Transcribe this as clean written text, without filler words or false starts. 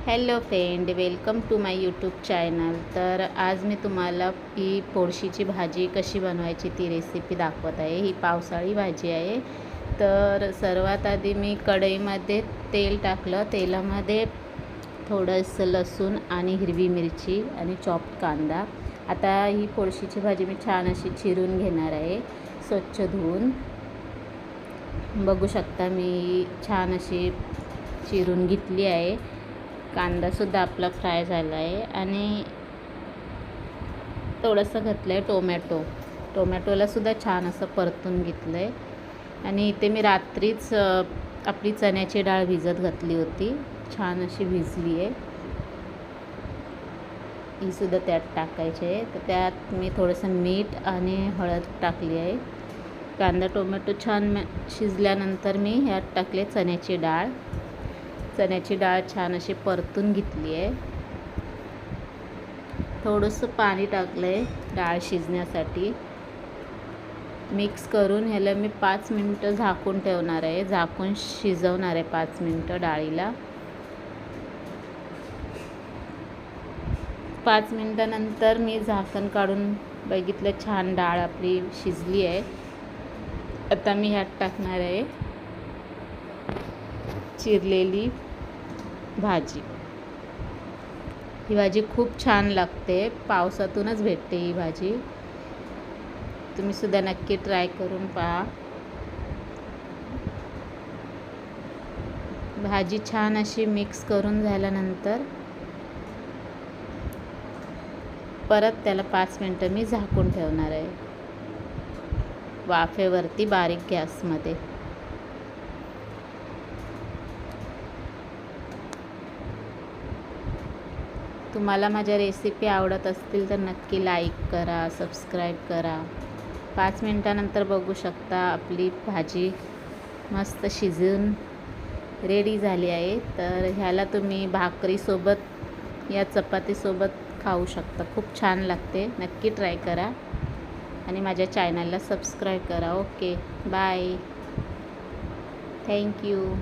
Hello friend, welcome to my YouTube channel. तर आज मी तुम्हाला ही पोळशीची भाजी कशी बनवायची ती रेसिपी दाखवत आहे. ही पावसाळी भाजी आहे. तर सर्वात आधी मी कढईमध्ये तेल टाकलं. तेलामध्ये थोडंसं लसूण आणि हिरवी मिरची आणि चॉप्ड कांदा. आता ही पोळशीची भाजी मी छान अशी चिरून घेणार आहे, स्वच्छ धुवून. बघू शकता मी छान अशी चिरून घेतली आहे. कांदासुद्धा आपला फ्राय झाला आहे आणि थोडंसं घातलं आहे टोमॅटोलासुद्धा छान असं परतून घेतलं आहे. आणि इथे मी रात्रीच आपली चण्याची डाळ भिजत घातली होती, छान अशी भिजली आहे. हीसुद्धा त्यात टाकायची आहे. तर त्यात मी थोडंसं मीठ आणि हळद टाकली आहे. कांदा टोमॅटो छान शिजल्यानंतर मी ह्यात टाकले चण्याची डाळ छान अशी परतून घेतली आहे. थोडंसं पाणी टाकलं आहे डाळ शिजण्यासाठी. मिक्स करून ह्याला मी 5 मिनटं झाकून ठेवणार आहे, झाकून शिजवणार आहे 5 मिनटं डाळीला. 5 मिनटानंतर मी झाकण काढून बघितलं, छान डाळ आपली शिजली आहे. आता मी ह्यात टाकणार आहे चिरलेली भाजी. ही भाजी खूप छान लागते, पावसातूनच भेटते ही भाजी. तुम्ही सुद्धा नक्की ट्राय करून पहा. भाजी छान अशी मिक्स करून झाल्यानंतर परत त्याला 5 मिनटं मी झाकून ठेवणार आहे वाफेवरती, बारीक गॅसमध्ये. तुम्हाला माझ्या रेसिपी आवडत असतील तर नक्की लाईक करा, सबस्क्राईब करा. 5 मिनटानंतर बघू शकता आपली भाजी मस्त शिजून रेडी झाली आहे. तर ह्याला तुम्ही भाकरीसोबत या चपातीसोबत खाऊ शकता. खूप छान लागते. नक्की ट्राय करा आणि माझ्या चॅनलला सबस्क्राईब करा. Okay, bye, thank you.